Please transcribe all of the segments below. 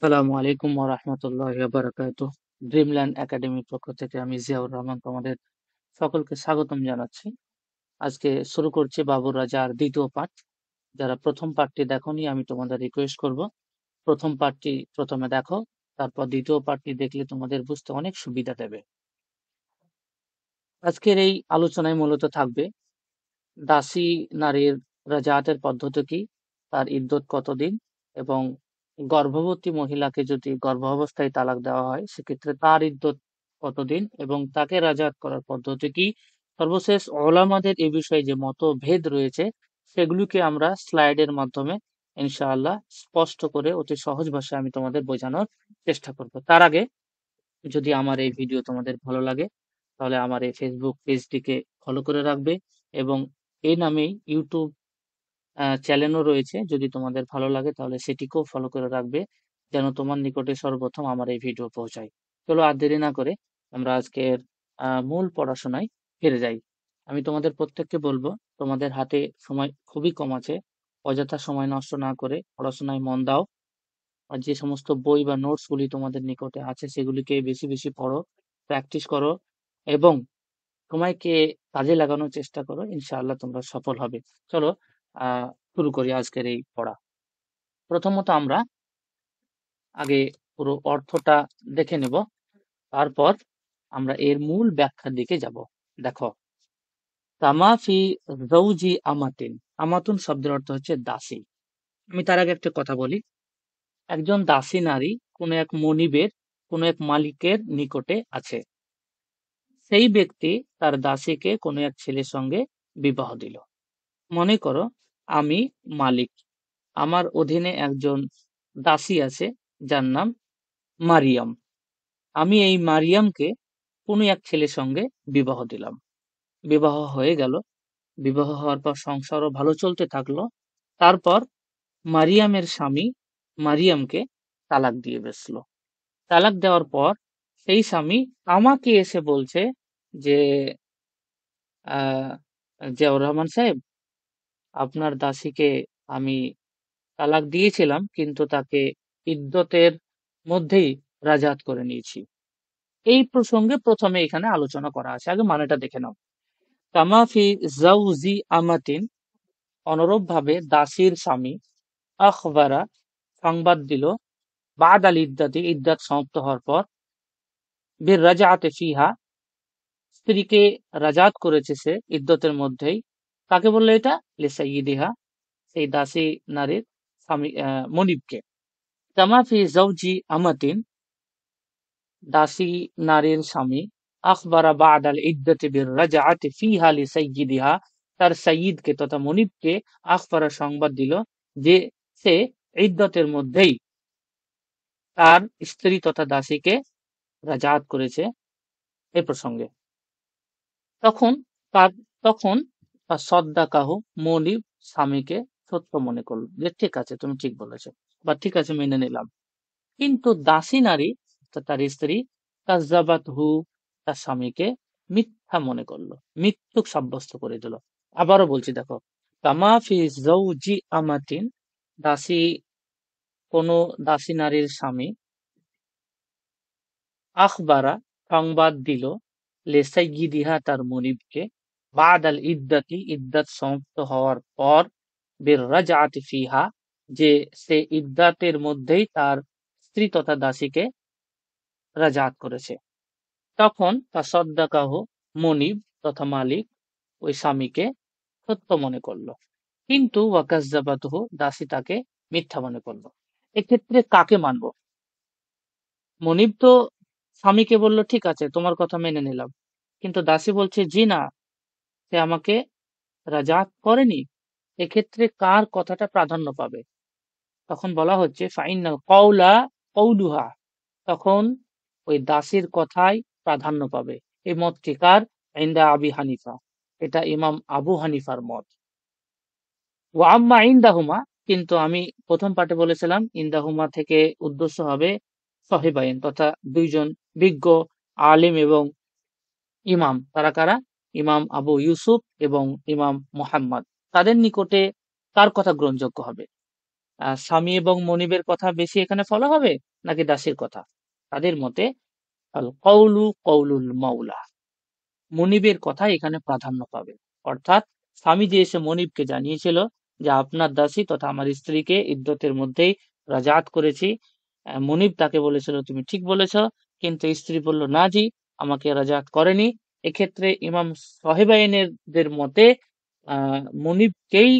আসসালামু আলাইকুম ওয়া রাহমাতুল্লাহি ওয়া বারাকাতুহু। ড্রিমল্যান্ড একাডেমির পক্ষ থেকে আমি জিয়াউর রহমান তোমাদের সকলকে স্বাগতম জানাচ্ছি। আজকে শুরু করছি বাবর রাজার দ্বিতীয় পাঠ। যারা প্রথম পাঠটি দেখোনি আমি তোমাদের রিকোয়েস্ট করব প্রথম পাঠটি প্রথমে দেখো, তারপর দ্বিতীয় পাঠটি দেখলে তোমাদের বুঝতে অনেক সুবিধা দেবে। আজকের এই আলোচনায় মূলত থাকবে দাসী নারীর রাজাতের পদ্ধতি কি, তার ইদ্যত কতদিন, এবং গর্ভবতী মহিলাকে যদি গর্ভাবস্থায় তালাক দেওয়া হয় সেক্ষেত্রে তার ইদ্যত কতদিন এবং তাকে রাজাত করার পদ্ধতি কি। সর্বশেষ ওলামাদের এ বিষয়ে যে মতভেদ রয়েছে সেগুলিকে আমরা স্লাইডের মাধ্যমে ইনশাআল্লাহ স্পষ্ট করে অতি সহজ ভাষায় আমি তোমাদের বোঝানোর চেষ্টা করব। তার আগে যদি আমার এই ভিডিও তোমাদের ভালো লাগে তাহলে আমার এই ফেসবুক পেজটিকে ফলো করে রাখবে এবং এই নামেই ইউটিউব চ্যানেলও রয়েছে, যদি তোমাদের ভালো লাগে তাহলে সেটিকেও ফলো করে রাখবে যেন তোমার নিকটে সর্বপ্রথম আমার এই ভিডিও পৌঁছায়। চলো আর দেরি না করে আমরা আজকের মূল পড়াশোনায় ফিরে যাই। আমি তোমাদের প্রত্যেককে বলবো তোমাদের হাতে সময় খুবই কম আছে, অযথা সময় নষ্ট না করে পড়াশোনায় মন দাও। আর যে সমস্ত বই বা নোটস গুলি তোমাদের নিকটে আছে সেগুলিকে বেশি বেশি পড়ো, প্র্যাকটিস করো এবং সময়কে কাজে লাগানোর চেষ্টা করো, ইনশাআল্লাহ তোমরা সফল হবে। চলো আহ শুরু করি আজকের এই পড়া। প্রথমত আমরা আগে পুরো অর্থটা দেখে নেব, তারপর আমরা এর মূল ব্যাখ্যার দিকে যাব। দেখো, তামাফি জৌজি আমাতিন, আমাতুন শব্দের অর্থ হচ্ছে দাসী। আমি তার আগে একটা কথা বলি, একজন দাসী নারী কোনো এক মনিবের কোনো এক মালিকের নিকটে আছে। সেই ব্যক্তি তার দাসীকে কোনো এক ছেলের সঙ্গে বিবাহ দিল। মনে করো আমি মালিক, আমার অধীনে একজন দাসী আছে যার নাম মারিয়াম। আমি এই মারিয়ামকে কোনো এক ছেলের সঙ্গে বিবাহ দিলাম। বিবাহ হয়ে গেল। বিবাহ হওয়ার পর সংসারও ভালো চলতে থাকলো। তারপর মারিয়ামের স্বামী মারিয়ামকে তালাক দিয়ে বসলো। তালাক দেওয়ার পর সেই স্বামী আমাকে এসে বলছে যে আহ জিয়াউর রহমান সাহেব, আপনার দাসীকে আমি তালাক দিয়েছিলাম কিন্তু তাকে ইদ্যতের মধ্যেই রাজাত করে নিয়েছি। এই প্রসঙ্গে প্রথমে এখানে আলোচনা করা আছে, আগে মানেটা দেখে নাও। কামাফি জাউজি আমাতিন, অনুরূপ ভাবে দাসীর স্বামী আখবারা সংবাদ দিল, বাদ আল ইদ্দাতি, ইদ্দাত সমাপ্ত হওয়ার পর, বীর রাজাতে ফিহা, স্ত্রীকে রাজাত করেছে সে ইদ্যতের মধ্যেই। কাকে বললো এটা? লিসাইয়িদিহা, সেই দাসী নারীর স্বামী মনিবকে। কামাফি জাউজি আমাতিন, দাসী নারীর স্বামী আখবারা বাদ আল ইদ্দতি বির রাজাআতি ফিহা লিসাইয়্যিদিহা, তার সাইয়্যিদকে তথা মনিবকে আখবারা সংবাদ দিল যে সে ইদ্দতের মধ্যেই তার স্ত্রী তথা দাসীকে রাজাত করেছে। এ প্রসঙ্গে তখন তার তখন তার সদ্দাকাহ, মনিব স্বামীকে সত্য মনে করলো যে ঠিক আছে তুমি ঠিক বলেছো বা ঠিক আছে মেনে নিলাম। কিন্তু দাসী নারী অর্থাৎ তার স্ত্রী কাজ্জাবাতহু, তার স্বামীকে মিথ্যা মনে করলো, মিথ্যুক সাব্যস্ত করে দিল। আবারও বলছি দেখো, কামা ফি জাওজি আমাতিন, দাসী কোন দাসী নারীর স্বামী আখবারা সংবাদ দিল লেসাইয়িদিহা, তার মনিবকে, বাদ আল ইদ্দাতি, ইদ্দাত সমাপ্ত হওয়ার পর, বের রাজাআতি ফিহা, যে সে ইদ্দাতের মধ্যেই তার স্ত্রী তথা দাসীকে রাজাত করেছে। তখন তাসাদ্দাকাহ, মনিব তথা মালিক ওই স্বামীকে সত্য মনে করলো, কিন্তু ওয়াকাজ্জাবাতহু, দাসী তাকে মিথ্যা মনে করলো। এক্ষেত্রে কাকে মানবো? মনিব তো স্বামীকে বলল ঠিক আছে তোমার কথা মেনে নিলাম, কিন্তু দাসী বলছে জি না, সে আমাকে রাজাত করেনি। এক্ষেত্রে কার কথাটা প্রাধান্য পাবে? তখন বলা হচ্ছে ফাইনাল কওলা কওলুহা, তখন ওই দাসীর কথাই প্রাধান্য পাবে। এই মতটি কার? ইনদা আবি হানিফা, এটা ইমাম আবু হানিফার মত। ওয়া আম্মা ইনদাহুমা, কিন্তু আমি প্রথম পাঠে বলেছিলাম ইনদাহুমা থেকে উদ্দেশ্য হবে সাহিবাইন তথা দুইজন বিজ্ঞ আলিম এবং ইমাম। তারা কারা? ইমাম আবু ইউসুফ এবং ইমাম মুহাম্মদ। তাদের নিকটে কার কথা গ্রহণযোগ্য হবে? স্বামী এবং মনিবের কথা বেশি এখানে ফলো হবে নাকি দাসীর কথা? তাদের মতে আল কওলু কওলুল মাওলা, মনিবের কথা এখানে প্রাধান্য পাবে। অর্থাৎ স্বামী যে এসে মনিবকে জানিয়েছিল যে আপনার দাসী তথা আমার স্ত্রীকে ইদ্যতের মধ্যেই রাজাত করেছি, মনিব তাকে বলেছিল তুমি ঠিক বলেছ, কিন্তু স্ত্রী বলল না জি, আমাকে রাজাত করেনি। এক্ষেত্রে ইমাম সাহেবাইনের মতে মনিবকেই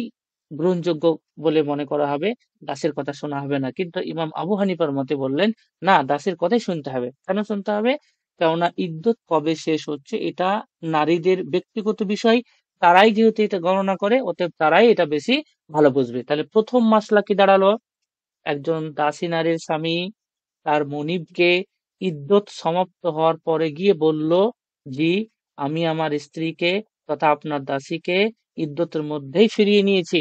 গ্রহণযোগ্য বলে মনে করা হবে, দাসের কথা শোনা হবে না। কিন্তু ইমাম আবু হানিফার মতে বললেন না, দাসের কথাই শুনতে হবে। কেন শুনতে হবে? কেননা ইদ্যত কবে শেষ হচ্ছে এটা নারীদের ব্যক্তিগত বিষয়, তারাই যেহেতু এটা গণনা করে, অতএব তারাই এটা বেশি ভালো বুঝবে। তাহলে প্রথম মাসলা কি দাঁড়ালো? একজন দাসী নারীর স্বামী তার মনিবকে ইদ্যত সমাপ্ত হওয়ার পরে গিয়ে বলল, জি আমি আমার স্ত্রীকে তথা আপনার দাসীকে ইদ্যতের মধ্যেই ফিরিয়ে নিয়েছি।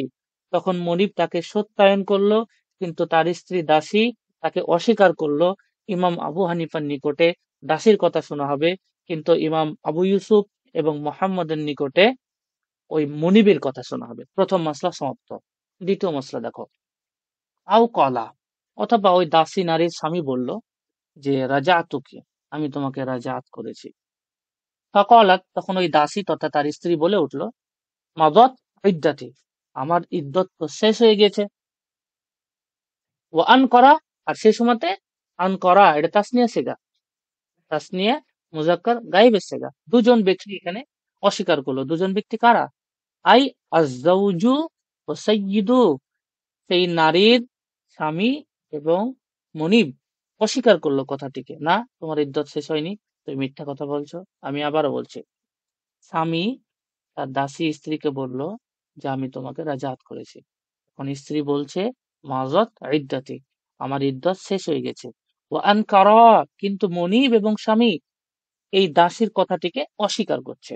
তখন মনিব তাকে সত্যায়ন করলো, কিন্তু তার স্ত্রী দাসী তাকে অস্বীকার করলো। ইমাম আবু হানিফার নিকটে দাসীর কথা শোনা হবে, কিন্তু ইমাম আবু ইউসুফ এবং মোহাম্মদের নিকটে ওই মনিবের কথা শোনা হবে। প্রথম মাসলা সমাপ্ত। দ্বিতীয় মাসলা দেখো, আও কলা, অথবা ওই দাসী নারীর স্বামী বলল যে রাজাতুকি, আমি তোমাকে রাজাত করেছি। ফাকালাত, তখন ওই দাসী তথা তার স্ত্রী বলে উঠল, মাদাত ইদ্দাতি, আমার ইদ্যত তো শেষ হয়ে গেছে। ও আন করা, আর সে সময়তে আন করা এটা তাসনিয়া সেগা, তাসনিয়া মুজাক্কার গায়েবের সেগা। দুজন ব্যক্তি এখানে অস্বীকার করলো। দুজন ব্যক্তি কারা? আই আজ্জাউজু ও সাইয়্যিদু, সেই নারীর স্বামী এবং মনিব অস্বীকার করলো কথাটিকে। না, তোমার ইদ্যত শেষ হয়নি, তুমি মিথ্যা কথা বলছো। আমি আবারও বলছি, স্বামী তার দাসী স্ত্রীকে বলল যে আমি তোমাকে রাজাত করেছি। এখন স্ত্রী বলছে মাজত ইদ্দাতি, আমার ইদ্যত শেষ হয়ে গেছে। ও আনকারা, কিন্তু মনিব এবং স্বামী এই দাসীর কথাটিকে অস্বীকার করছে।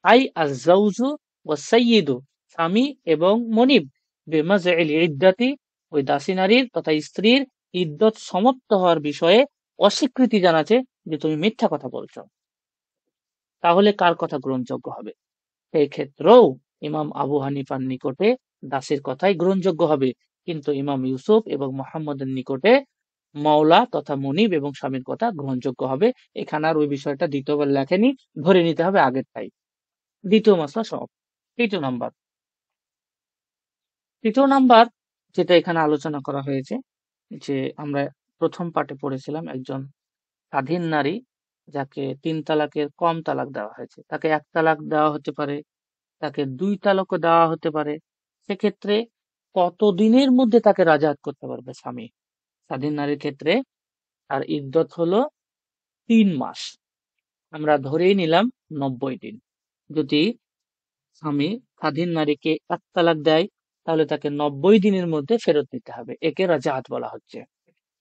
আই আজ্জাউজু ওয়া সাইয়্যিদু, স্বামী এবং মনিব বিমাজইল ইদ্দাতি, ওই দাসী নারীর তথা স্ত্রীর ইদ্যত সমাপ্ত হওয়ার বিষয়ে অস্বীকৃতি জানাচ্ছে যে তুমি মিথ্যা কথা বলছো। তাহলে কার কথা গ্রহণযোগ্য হবে? এই ক্ষেত্রেও ইমাম আবু হানিফার নিকটে দাসের কথাই গ্রহণযোগ্য হবে, কিন্তু ইমাম ইউসুফ এবং মোহাম্মদের নিকটে মাওলা তথা মনিব এবং স্বামীর কথা গ্রহণযোগ্য হবে। এখানে আর ওই বিষয়টা দ্বিতীয়বার লেখেনি, ধরে নিতে হবে আগেরটাই। দ্বিতীয় মাসলা সমাপ্ত। তৃতীয় নাম্বার, তৃতীয় নাম্বার যেটা এখানে আলোচনা করা হয়েছে, যে আমরা প্রথম পাঠে পড়েছিলাম একজন স্বাধীন নারী যাকে ৩ তালাকের কম তালাক দেওয়া হয়েছে, তাকে ১ তালাক দেওয়া হতে পারে, তাকে ২ তালাকও দেওয়া হতে পারে। সেক্ষেত্রে কতদিনের মধ্যে তাকে রাজাত করতে পারবে স্বামী? স্বাধীন নারীর ক্ষেত্রে তার ইদ্যত হলো ৩ মাস। আমরা ধরেই নিলাম ৯০ দিন। যদি স্বামী স্বাধীন নারীকে ১ তালাক দেয়, তাহলে তাকে ৯০ দিনের মধ্যে ফেরত নিতে হবে, একে রাজাত বলা হচ্ছে।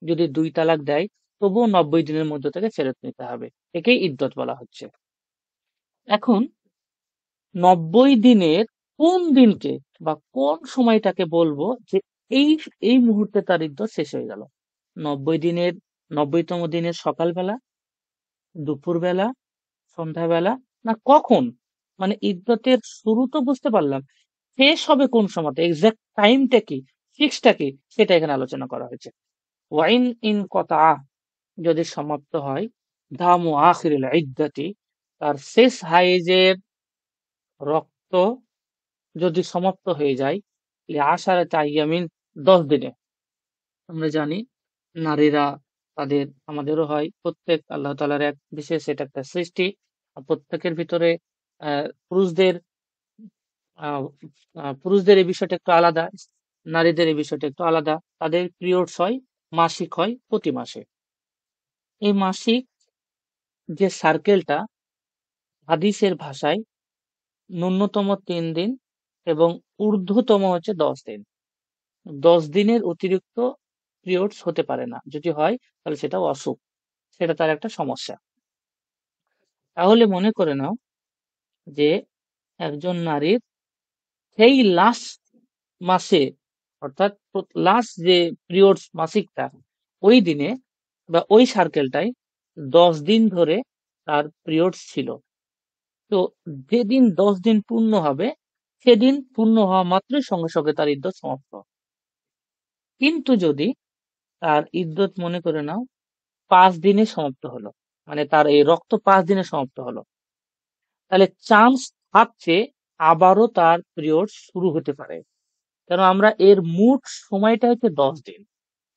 যদি ২ তালাক দেয়, তবুও ৯০ দিনের মধ্যে তাকে ফেরত নিতে হবে, একেই ইদ্যত বলা হচ্ছে। এখন ৯০ দিনের কোন দিনকে বা কোন সময়টাকে বলবো যে এই এই মুহূর্তে তার ইদ্যত শেষ হয়ে গেল? ৯০ দিনের ৯০তম দিনের সকালবেলা, দুপুরবেলা, সন্ধ্যাবেলা, না কখন? মানে ইদ্যতের শুরু তো বুঝতে পারলাম, শেষ হবে কোন সময়তে, এক্সাক্ট টাইমটা কি, ফিক্সটা কি, সেটা এখানে আলোচনা করা হয়েছে। ওয়াইন ইন কতা, যদি সমাপ্ত হয়, দামু আখিরিল ইদ্দাতি, তার শেষ হাইজের রক্ত যদি সমাপ্ত হয়ে যায়, আশারাতে আইয়ামিন, 10 দিনে। আমরা জানি নারীরা তাদের, আমাদেরও হয়, প্রত্যেক আল্লাহ তাআলার এক বিশেষ, এটা একটা সৃষ্টি। প্রত্যেকের ভিতরে পুরুষদের আহ, পুরুষদের এই বিষয়টা একটু আলাদা, নারীদের এই বিষয়টা একটু আলাদা। তাদের পিরিয়ডস হয়, মাসিক হয় প্রতি মাসে। এই মাসিক যে সার্কেলটা হাদিসের ভাষায় ন্যূনতম 3 দিন এবং ঊর্ধ্বতম হচ্ছে 10 দিন। 10 দিনের অতিরিক্ত পিরিয়ডস হতে পারে না, যদি হয় তাহলে সেটা অসুখ, সেটা তার একটা সমস্যা। তাহলে মনে করে নাও যে একজন নারীর সেই লাস্ট মাসে, অর্থাৎ লাস্ট যে পিরিয়ডস মাসিকটা, ওই দিনে বা ওই সার্কেলটায় 10 দিন ধরে তার পিরিয়ডস ছিল। তো যেদিন 10 দিন পূর্ণ হবে, সেদিন পূর্ণ হওয়া মাত্রই সঙ্গে সঙ্গে তার ইদ্যত সমাপ্ত। কিন্তু যদি তার ইদ্যত মনে করে নাও 5 দিনে সমাপ্ত হলো, মানে তার এই রক্ত 5 দিনে সমাপ্ত হলো, তাহলে চান্স থাকছে আবারও তার পিরিয়ড শুরু হতে পারে। কেন আমরা এর মোট সময়টা হচ্ছে 10 দিন।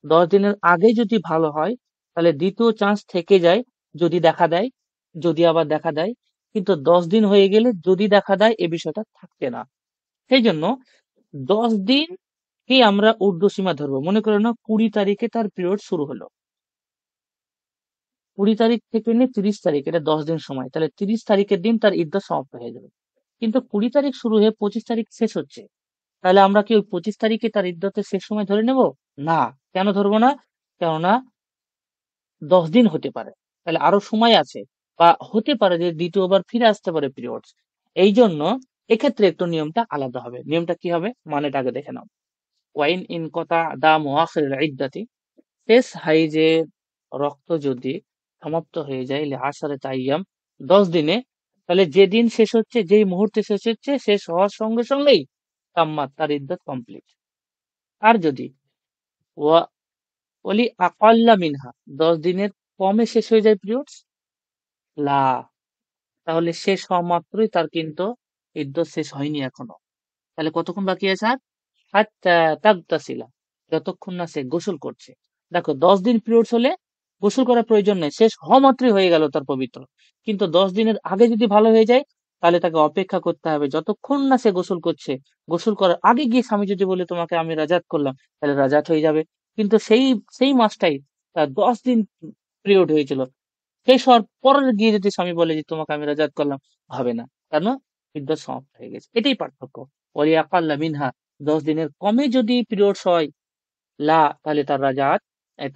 10 দিনের আগে যদি ভালো হয় তাহলে দ্বিতীয় চান্স থেকে যায় যদি দেখা দেয়, যদি আবার দেখা দেয়। কিন্তু 10 দিন হয়ে গেলে যদি দেখা দেয় এ বিষয়টা থাকছে না। সেই জন্য 10 দিন কি আমরা ঊর্ধ্বসীমা ধরবো। মনে করো না 20 তারিখে তার পিরিয়ড শুরু হলো, 20 তারিখ থেকে নিয়ে 30 তারিখ, এটা 10 দিন সময়, তাহলে 30 তারিখের দিন তার ইদ্যত সমাপ্ত হয়ে যাবে। কিন্তু 20 তারিখ শুরু হয়ে 25 তারিখ শেষ হচ্ছে, তাহলে আমরা কি ওই 25 তারিখে তার ইদ্যতের শেষ সময় ধরে নেব? না। কেন ধরবো না? কেননা 10 দিন হতে পারে, তাহলে আরো সময় আছে, বা হতে পারে যে দ্বিতীয়বার ফিরে আসতে পারে পিরিয়ডস। এই জন্য এক্ষেত্রে একটু নিয়মটা আলাদা হবে। নিয়মটা কি হবে মানেটা আগে দেখে নাও। ওয়াইন ইন কতা দা মুআখির ইদ্দাতি, শেষ হাইজের রক্ত যদি সমাপ্ত হয়ে যায় লিআশারাত আইয়াম, 10 দিনে, তাহলে যেদিন শেষ হচ্ছে, যেই মুহূর্তে শেষ হচ্ছে, শেষ হওয়ার সঙ্গে সঙ্গেই তাম্মাত, তার ইদ্দত কমপ্লিট। আর যদি ওয়া ওলি আকাল্লা মিনহা, 10 দিনের কমে শেষ হয়ে যায় পিরিয়ডস, লা, তাহলে শেষ হওয়া মাত্রই তার কিন্তু ইদ্যত শেষ হয়নি এখনো। তাহলে কতক্ষণ বাকি আছে আর? হাত্তা তাগতাসিলা, যতক্ষণ না সে গোসল করছে। দেখো 10 দিন পিরিয়ডস হলে গোসল করার প্রয়োজন নেই, শেষ হওয়া মাত্রই হয়ে গেল তার পবিত্র। কিন্তু 10 দিনের আগে যদি ভালো হয়ে যায় তাহলে তাকে অপেক্ষা করতে হবে যতক্ষণ না সে গোসল করছে। গোসল করার আগে গিয়ে স্বামী যদি বলে তোমাকে আমি রাজাত করলাম, তাহলে রাজাত হয়ে যাবে। কিন্তু সেই সেই মাসটাই তার 10 দিন পিরিয়ড হয়েছিল, শেষ হওয়ার পর গিয়ে যদি স্বামী বলে যে তোমাকে আমি রাজাত করলাম, হবে না, কারণ ইদ্যত সমাপ্ত হয়ে গেছে। এটাই পার্থক্য। ওয়ালি আকাল্লা মিনহা, 10 দিনের কমে যদি পিরিয়ডস হয়, লা, তাহলে তার রাজাত,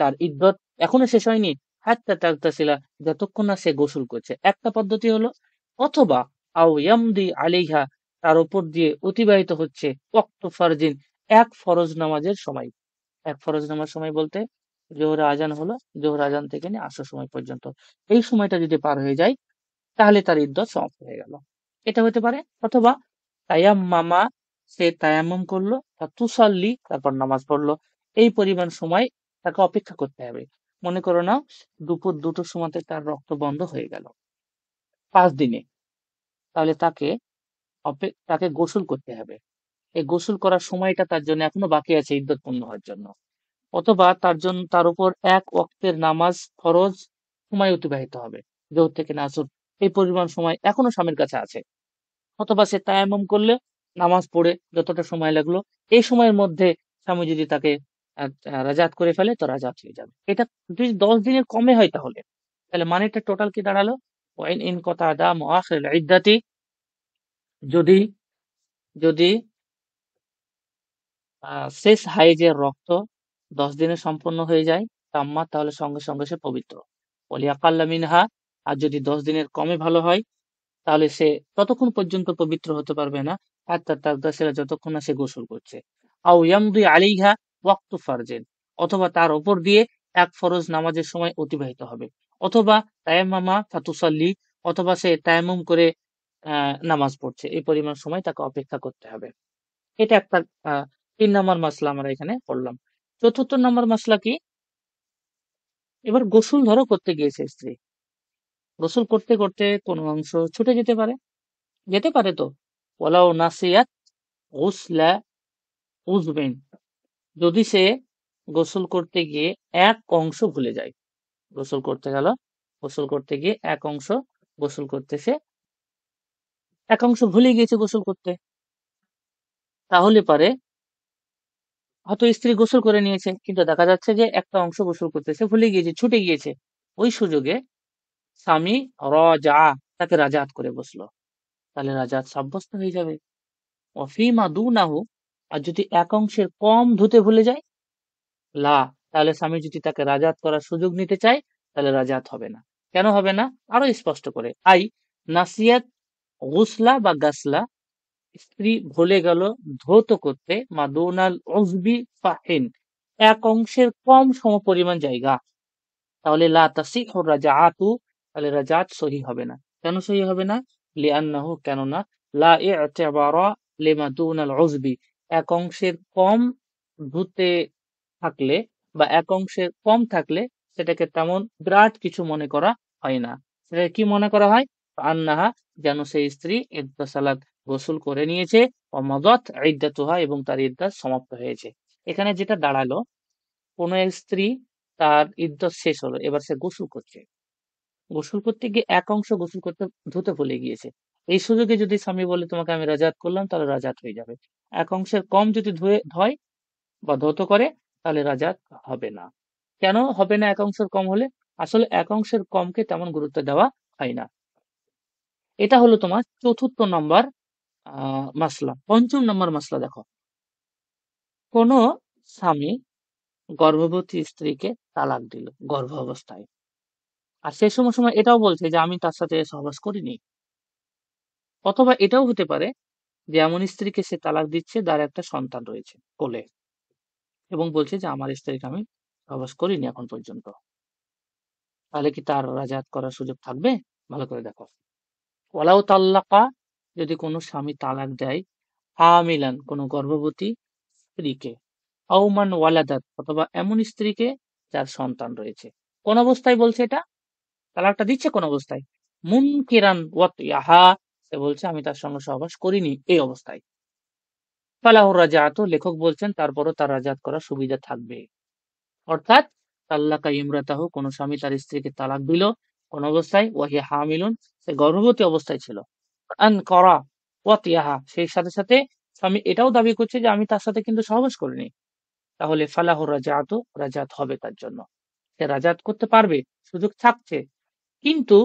তার ইদ্যত এখনো শেষ হয়নি। হাত্তা তাগতাসিলা, যতক্ষণ না সে গোসল করছে। একটা পদ্ধতি হলো, অথবা আও ইয়ামদি আলাইহা, তার উপর দিয়ে অতিবাহিত হচ্ছে ওয়াক্ত ফারজিন, এক ফরজ নামাজের সময়। এক ফরজ নামাজ সময় বলতে জোহর আজান হলো, জোহর আজান থেকে নিয়ে আসর সময় পর্যন্ত, এই সময়টা যদি পার হয়ে যায় তাহলে তার ইদ্যত সমাপ্ত হয়ে গেল। এটা হতে পারে। অথবা তায়াম্মামা, সে তায়াম্মুম করলো, তা তুসাল্লি, তারপর নামাজ পড়লো। এই পরিমাণ সময় তাকে অপেক্ষা করতে হবে। মনে করো না দুপুর 2টোর সময়তে তার রক্ত বন্ধ হয়ে গেল 5 দিনে, তাহলে তাকে গোসল করতে হবে। এই গোসল করার সময়টা তার জন্য এখনো বাকি আছে ইদ্যত পূর্ণ হওয়ার জন্য। অথবা তার উপর এক ওয়াক্তের নামাজ ফরজ সময় অতিবাহিত হবে, জোহর থেকে আসর, এই পরিমাণ সময় এখনো স্বামীর কাছে আছে। অথবা সে তায়াম্মুম করলে নামাজ পড়ে যতটা সময় লাগলো, এই সময়ের মধ্যে স্বামী যদি তাকে রাজাত করে ফেলে তো রাজাত হয়ে যাবে। এটা যদি 10 দিনের কমে হয় তাহলে তাহলে মানেটা টোটাল কি দাঁড়ালো? ওয়াইন ইন কথা দা মুআখির ইদ্দাতি, যদি যদি শেষ হাইজের রক্ত 10 দিনে সম্পন্ন হয়ে যায় তাম্মা, তাহলে সঙ্গে সঙ্গে সে পবিত্র। ওলিয়াকাল্লা মিনহা, আর যদি 10 দিনের কমে ভালো হয় তাহলে সে ততক্ষণ পর্যন্ত পবিত্র হতে পারবে না হাত্তা তাগতাসিলা, যতক্ষণ না সে গোসল করছে। আও ইয়ামদি আলাইহা ওয়াক্তু ফারজিন, অথবা তার উপর দিয়ে এক ফরজ নামাজের সময় অতিবাহিত হবে। অথবা তায়াম্মামা ফাতুসাল্লি, অথবা সে তায়াম্মুম করে নামাজ পড়ছে, এই পরিমাণ সময় তাকে অপেক্ষা করতে হবে। এটা একটা 3 নম্বর মাসলা আমরা এখানে পড়লাম। 4র্থ নম্বর মাসলা কি? এবার গোসল ধরো করতে গিয়েছে স্ত্রী, গোসল করতে করতে কোনো অংশ ছুটে যেতে পারে, যেতে পারে তো। ওয়ালাউ নাসিয়াত গুসলা উজবিন, যদি সে গোসল করতে গিয়ে এক অংশ ভুলে যায়, গোসল করতে গেল, গোসল করতে গিয়ে এক অংশ, গোসল করতে সে এক অংশ ভুলে গিয়েছে গোসল করতে, তাহলে পারে হয়তো স্ত্রী গোসল করে নিয়েছে কিন্তু দেখা যাচ্ছে যে একটা অংশ গোসল করতে সে ভুলে গিয়েছে, ছুটে গিয়েছে। ওই সুযোগে স্বামী রজা, তাকে রাজাত করে বসলো, তাহলে রাজাত সাব্যস্ত হয়ে যাবে। অফিমা দুনাহু, আর যদি এক অংশের কম ধুতে ভুলে যায়, লা, তাহলে স্বামী যদি তাকে রাজাত করার সুযোগ নিতে চায় তাহলে রাজাত হবে না। কেন হবে না? আরো স্পষ্ট করে, আই নাসিয়াত গুসলা বা গাসলা, স্ত্রী ভুলে গেল ধৌত করতে মাদুনাল উজবি ফাহিন, এক অংশের কম সমপরিমাণ জায়গা, তাহলে লা তাসিহু রাজাআতু, তাহলে রাজাত সহি হবে না। কেন সহি হবে না? লিআন্নাহু, কেননা লা ই'তিবারা লিমা দুনাল উজবি, এক অংশের কম ধুতে থাকলে বা এক অংশের কম থাকলে সেটাকে তেমন বিরাট কিছু মনে করা হয় না। সেটা কি মনে করা হয়? আন্নাহা, যেন সেই স্ত্রী ইগতাসালাত, গোসল করে নিয়েছে, ওয়ামাদাত ইদ্দাতুহা, এবং তার ইদ্দাত সমাপ্ত হয়েছে। এখানে যেটা দাঁড়ালো, কোন এক স্ত্রী, তার ইদ্দত শেষ হলো, এবার সে গোসল করছে। গোসল করতে গিয়ে এক অংশ গোসল করতে ধুতে ভুলে গিয়েছে। এই সুযোগে যদি স্বামী বলে তোমাকে আমি রাজাত করলাম, তাহলে রাজাত হয়ে যাবে। এক অংশের কম যদি ধয় বা ধৌত করে, তাহলে রাজাত হবে না। কেন হবে না এক অংশের কম হলে? আসলে এক অংশের কমকে তেমন গুরুত্ব দেওয়া হয় না। এটা হলো তোমার চতুর্থ নম্বর মাসলা। পঞ্চম নম্বর মাসলা দেখো, কোন স্বামী গর্ভবতী স্ত্রীকে তালাক দিল গর্ভ অবস্থায়, আর সেই সময় এটাও বলছে যে আমি তার সাথে সহবাস করিনি। অথবা এটাও হতে পারে যে এমন স্ত্রীকে সে তালাক দিচ্ছে যার একটা সন্তান রয়েছে কোলে, এবং বলছে যে আমার স্ত্রীকে আমি সহবাস করিনি এখন পর্যন্ত। তাহলে কি তার রাজাত করার সুযোগ থাকবে? ভালো করে দেখো, ওয়ালাউ তাল্লাকা, যদি কোনো স্বামী তালাক দেয় হামিলান, কোনো গর্ভবতী স্ত্রীকে, আউমান ওয়ালাদাত, অথবা এমন স্ত্রীকে যার সন্তান রয়েছে। কোন অবস্থায় বলছে এটা? তালাকটা দিচ্ছে কোন অবস্থায়? মুনকিরান ওয়াত ইয়াহা, সে বলছে আমি তার সঙ্গে সহবাস করিনি, এই অবস্থায়। ফালাহুর রাজাত, লেখক বলছেন তারপরও তার রাজাত করার সুবিধা থাকবে। অর্থাৎ তাল্লাকা ইমরাতাহু, কোন স্বামী তার স্ত্রীকে তালাক দিল কোন অবস্থায়, ওয়াহিয়া হামিলুন, সে গর্ভবতী অবস্থায় ছিল, আন করা ওয়াতিয়াহা, সেই সাথে সাথে স্বামী এটাও দাবি করছে যে আমি তার সাথে কিন্তু সহবাস করিনি, তাহলে ফালাহুর রাজাত, রাজাত হবে তার জন্য, সে রাজাত করতে পারবে, সুযোগ থাকছে। কিন্তু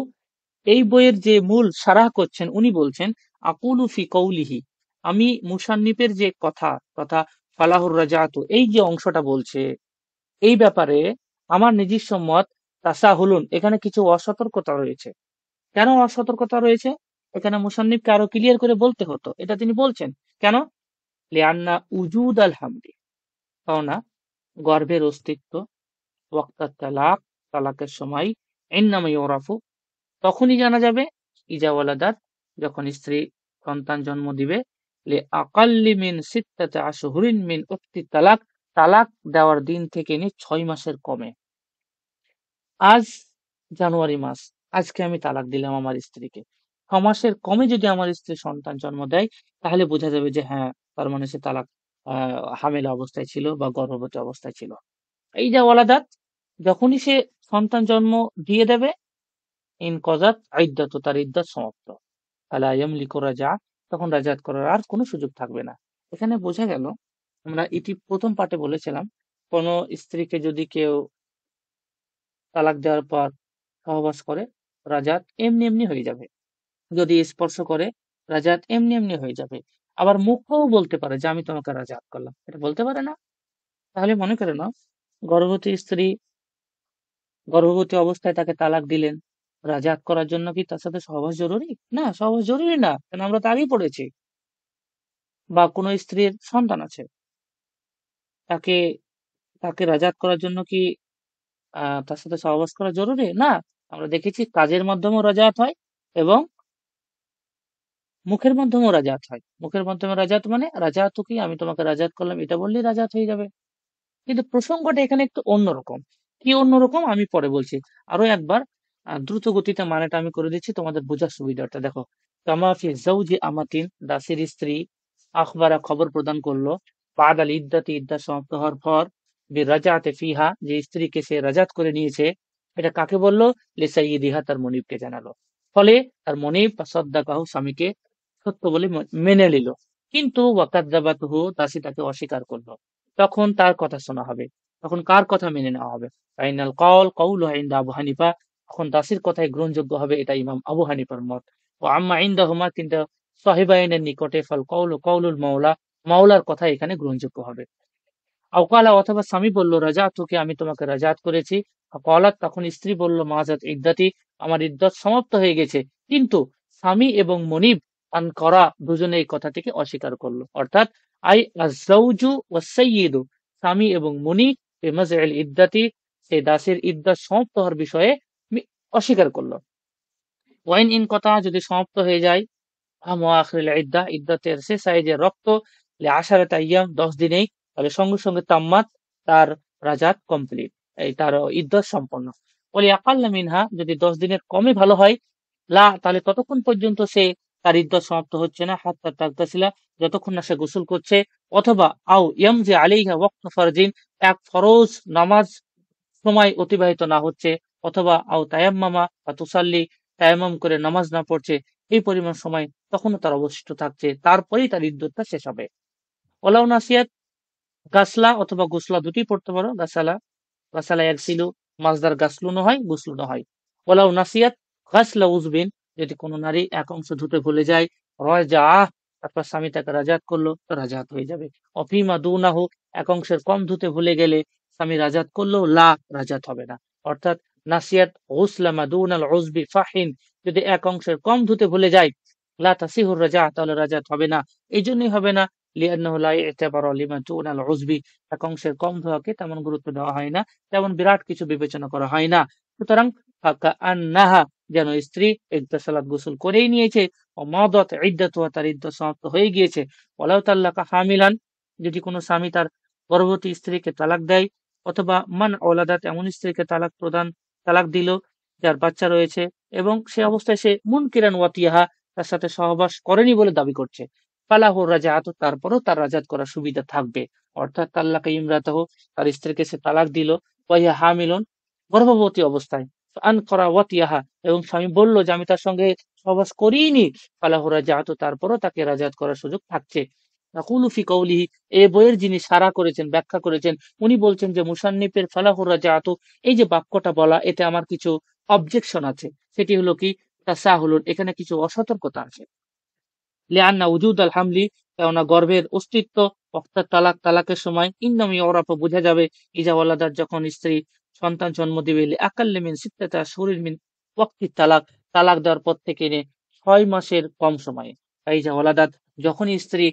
এই বইয়ের যে মূল সারাহ করছেন উনি বলছেন, আকুলু ফি কৌলিহি, আমি মুসান্নিফের যে কথা তথা ফালাহুর রাজাত এই যে অংশটা বলছে, এই ব্যাপারে আমার নিজস্ব মত তাসাহুলুন, এখানে কিছু অসতর্কতা রয়েছে। কেন অসতর্কতা রয়েছে? এখানে মুসান্নিফকে আরো ক্লিয়ার করে বলতে হতো, এটা তিনি বলছেন। কেন? লিআন্না উজুদ আল হামদি, কেননা গর্ভের অস্তিত্ব, ওয়াক্তাত তালাক, তালাকের সময়, ইন্নামা ইউরাফু, তখনই জানা যাবে, ইজা ওয়ালাদাত, যখন স্ত্রী সন্তান জন্ম দিবে, লি আকাল্লি মিন সিত্তাতি আশহুরিন মিন উক্তি তালাক, তালাক দেওয়ার দিন থেকে নিয়ে 6 মাসের কমে। আজ জানুয়ারি মাস, আজকে আমি তালাক দিলাম আমার স্ত্রীকে, 6 মাসের কমে যদি আমার স্ত্রী সন্তান জন্ম দেয়, তাহলে বোঝা যাবে যে হ্যাঁ, তার মানে সে তালাক হামেলা অবস্থায় ছিল বা গর্ভবতী অবস্থায় ছিল। এই যে ওয়ালাদাত, যখনই সে সন্তান জন্ম দিয়ে দেবে, ইন কজাত ইদ্দাত, তার ইদ্দাত সমাপ্ত, ফালা ইয়ামলিকু রাজা, তখন রাজাত করার আর কোনো সুযোগ থাকবে না। এখানে বোঝা গেল, আমরা প্রথম পার্টে বলেছিলাম, কোন স্ত্রীকে যদি কেউ তালাক দেওয়ার পর সহবাস করে, রাজাত এমনি এমনি হয়ে যাবে। যদি স্পর্শ করে, রাজাত এমনি এমনি হয়ে যাবে। আবার মুখেও বলতে পারে যে আমি তোমাকে রাজাত করলাম, এটা বলতে পারে না? তাহলে মনে করে নাও, গর্ভবতী স্ত্রী গর্ভবতী অবস্থায় তাকে তালাক দিলেন, রাজাত করার জন্য কি তার সাথে সহবাস জরুরি? না, সহবাস জরুরি না, কেন আমরা তো আগেই পড়েছি। বা কোনো স্ত্রীর সন্তান আছে, তাকে তাকে রাজাত করার জন্য কি তার সাথে সহবাস করা জরুরি না? আমরা দেখেছি কাজের মাধ্যমেও রাজাত হয়, এবং মুখের মাধ্যমেও রাজাত হয়। মুখের মাধ্যমে রাজাত মানে রাজাত কি, আমি তোমাকে রাজাত করলাম, এটা বললেই রাজাত হয়ে যাবে। কিন্তু প্রসঙ্গটা এখানে একটু অন্যরকম। কি অন্যরকম আমি পরে বলছি। আরো একবার দ্রুত গতিতে মানেটা আমি করে দিচ্ছি তোমাদের বোঝার সুবিধার্থে। দেখো, কামাফি জাউজি আমাতিন, দাসের স্ত্রী, আখবারা, খবর প্রদান করলো, বাদ আল ইদ্দাতি, ইদ্দাত সমাপ্ত হওয়ার পর, রাজাতে ফিহা, যে স্ত্রীকে সে রাজাত করে নিয়েছে, এটা কাকে বললো? লিসাইয়িদিহা, তার মনিবকে জানালো। ফলে তার মনিব বা সদ্দাকাহু, স্বামীকে সত্য বলে মেনে নিল। কিন্তু ওয়াকাদ্দাবাতুহু, দাসী তাকে অস্বীকার করলো। তখন তার কথা শোনা হবে, তখন কার কথা মেনে নেওয়া হবে? ফাইনাল কওল কওলু ইনদা আবু হানিফা, তখন দাসীর কথাই গ্রহণযোগ্য হবে, এটা ইমাম আবু হানিফার মত। ও আম্মা ইনদাহুমা, কিন্তু সাহিবাইনের নিকটে ফাল কওলু কওলুল মাওলা, মাওলার কথা এখানে গ্রহণযোগ্য হবে। আওকালা, অথবা স্বামী বলল রাজা তোকে, আমি তোমাকে রাজাত করেছি। কলাত, তখন স্ত্রী বলল মাজাত ইদ্দাতি, আমার ইদ্দত সমাপ্ত হয়ে গেছে। কিন্তু স্বামী এবং মনিব আন করা, দুজনে এই কথাটিকে অস্বীকার করলো। অর্থাৎ আই আজাউজু ওয়াসাইয়িদু, স্বামী এবং মনিব বিমাজআল ইদ্দাতি, সেই দাসের ইদ্দত সমাপ্ত হওয়ার বিষয়ে অস্বীকার করলো। ওয়াইন ইন কথা, যদি সমাপ্ত হয়ে যায়, আখিরিল ইদ্দা, ইদ্দাতের শেষ যে রক্ত, আশারাত আইয়াম, 10 দিনেই, তাহলে সঙ্গে সঙ্গে তাম্মাত, তার রাজাত কমপ্লিট, এই তার ইদ্যত সম্পন্ন। বলি আকাল্লা মিনহা, যদি 10 দিনের কমে ভালো হয়, লা তাহলে ততক্ষণ পর্যন্ত সে তার ইদ্যত সমাপ্ত হচ্ছে না, হাত্তা তাগতাসিলা যতক্ষণ না সে গোসল করছে, অথবা আও ইয়ামজি আলাইহা ওয়াক্ত ফারজিন, এক ফরজ নামাজ সময় অতিবাহিত না হচ্ছে, অথবা আও তায়াম্মামা বা তুসাল্লি, তায়াম্মাম করে নামাজ না পড়ছে, এই পরিমাণ সময় তখনও তার অবশিষ্ট থাকছে, তারপরেই তার ইদ্যতটা শেষ হবে। ওলাউ নাসিয়াত, গাসলা অথবা গুসলা দুটি পড়তে পারো, গাসালা গাসালা ইয়াগসিলু, মাজদার গাসলুনও হয় গুসলুনও হয়। ওলাউ নাসিয়াত গাসলা উজবিন, যদি কোনো নারী এক অংশ ধুতে ভুলে যায়, রজা, তারপর স্বামী তাকে রাজাত করলো, তো রাজাত হয়ে যাবে। অফিমা দুনাহু, এক অংশের কম ধুতে ভুলে গেলে স্বামী রাজাত করলো, লা রাজাত হবে না। অর্থাৎ নাসিয়াত গুসলা মাদুনাল উজবি ফাহিন, যদি এক অংশের কম ধুতে ভুলে যায়, লা তাসিহুর রাজা, তাহলে রাজাত হবে না। এই জন্যই হবে না, লিআন্নাহু লা ইতাবারু লিমা দুনাল উজবি, এক অংশের কম ধোয়াকে তেমন গুরুত্ব দেওয়া হয় না, তেমন বিরাট কিছু বিবেচনা করা হয় না। সুতরাং ফাকাআন্নাহা, যেন স্ত্রী ইগতাসালাত গোসল করেই নিয়েছে, ও মাদাত ইদ্দাতুহা, তার ইদ্দত সমাপ্ত হয়ে গিয়েছে। ওয়ালাউ তাল্লাকা হামিলান, যদি কোনো স্বামী তার গর্ভবতী স্ত্রীকে তালাক দেয়, অথবা মান ওলাদাত, এমন স্ত্রীকে তালাক দিল যার বাচ্চা রয়েছে, এবং সে অবস্থায় সে মুনকিরান ওয়াতিয়াহা, তার সাথে সহবাস করেনি বলে দাবি করছে, ফালাহুর রাজাআত, তারপরও তার রাজাত করার সুবিধা থাকবে। অর্থাৎ তাল্লাকা ইমরাতাহু, তার স্ত্রীকে সে তালাক দিল, ওয়াহিয়া হামিলুন, গর্ভবতী অবস্থায়, আন করা ওয়াতিয়াহা, এবং স্বামী বলল যে আমি তার সঙ্গে সহবাস করিনি, ফালাহু রাজাআত, তারপরও তাকে রাজাত করার সুযোগ থাকছে। নাকুলু ফি কওলিহি, এই বইয়ের যিনি সারা করেছেন, ব্যাখ্যা করেছেন, উনি বলছেন যে মুসান্নিফের ফালাহু রাজাআত, এই যে বাক্যটা বলা, এতে আমার কিছু অবজেকশন আছে। সেটি হলো কি, তাসাহুলুন, এখানে কিছু অসতর্কতা আছে। লিআন্না উজুদ আল হামলি, কেননা গর্ভের অস্তিত্ব, ওয়াক্তাত তালাক, তালাকের সময়, ইন্নামি ওরাফা, বোঝা যাবে, ইজা ওয়ালাদাত, যখন স্ত্রী সন্তান জন্ম দিবে, আকাল্লে মিন সিত্তাতা শরীর মিন ওয়াক্তি তালাক, তালাক দেওয়ার পর থেকে নিয়ে 6 মাসের কম সময়ে, ইজা ওয়ালাদাত, যখন স্ত্রী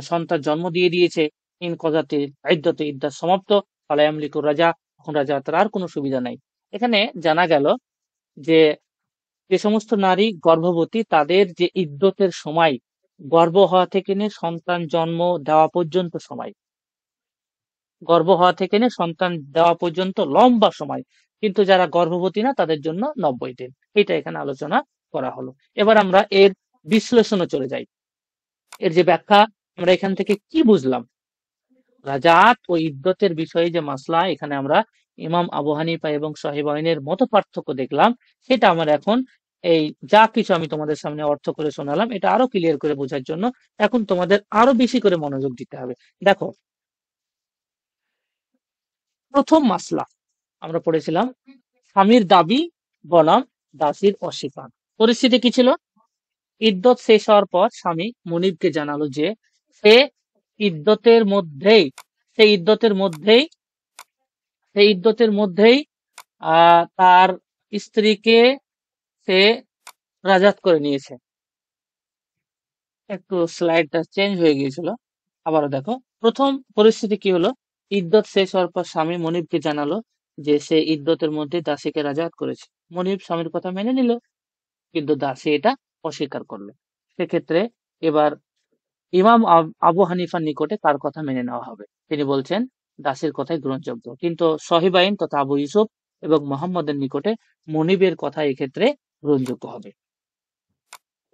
সন্তান জন্ম দিয়ে দিয়েছে, ইন কজাতে ইদ্দতে, ইদ্দাত সমাপ্ত, ফালা ইয়ামলিকু রাজা, এখন রাজা তার আর কোনো সুবিধা নাই। এখানে জানা গেল যে যে সমস্ত নারী গর্ভবতী, তাদের যে ইদ্যতের সময়, গর্ভ হওয়া থেকে নিয়ে সন্তান জন্ম দেওয়া পর্যন্ত সময়, গর্ভ হওয়া থেকে নিয়ে সন্তান দেওয়া পর্যন্ত লম্বা সময়, কিন্তু যারা গর্ভবতী না তাদের জন্য 90 দিন। এটা এখানে আলোচনা করা হলো। এবার আমরা এর বিশ্লেষণে চলে যাই। এর যে ব্যাখ্যা, আমরা এখান থেকে কি বুঝলাম, রাজাত ও ইদ্যতের বিষয়ে যে মাসলা, এখানে আমরা ইমাম আবু হানিফা এবং সাহিবাইনের মত পার্থক্য দেখলাম। সেটা আমার এখন, এই যা কিছু আমি তোমাদের সামনে অর্থ করে শোনালাম, এটা আরো ক্লিয়ার করে বোঝার জন্য এখন তোমাদের আরো বেশি করে মনোযোগ দিতে হবে। দেখো, প্রথম মাসলা আমরা পড়েছিলাম, স্বামীর দাবি বনাম দাসীর অস্বীকার। পরিস্থিতি কি ছিল? ইদ্যত শেষ হওয়ার পর স্বামী মুনিবকে জানালো যে সে ইদ্যতের মধ্যেই সেই ইদ্যতের মধ্যেই সেই ইদ্যতের মধ্যেই তার স্ত্রীকে সে রাজাত করে নিয়েছে। একটু স্লাইডটা চেঞ্জ হয়ে গিয়েছিল, আবারও দেখো। প্রথম পরিস্থিতি কি হলো, ইদ্যত শেষ হওয়ার পর স্বামী মনিবকে জানালো যে সে ইদ্যতের মধ্যে দাসীকে রাজাত করেছে। মনিব স্বামীর কথা মেনে নিল, কিন্তু দাসী এটা অস্বীকার করলো। সেক্ষেত্রে এবার ইমাম আবু হানিফার নিকটে কার কথা মেনে নেওয়া হবে? তিনি বলছেন দাসীর কথাই গ্রহণযোগ্য, কিন্তু সহিবাইন তথা আবু ইউসুফ এবং মোহাম্মদের নিকটে মনিবের কথা এক্ষেত্রে গ্রহণযোগ্য হবে।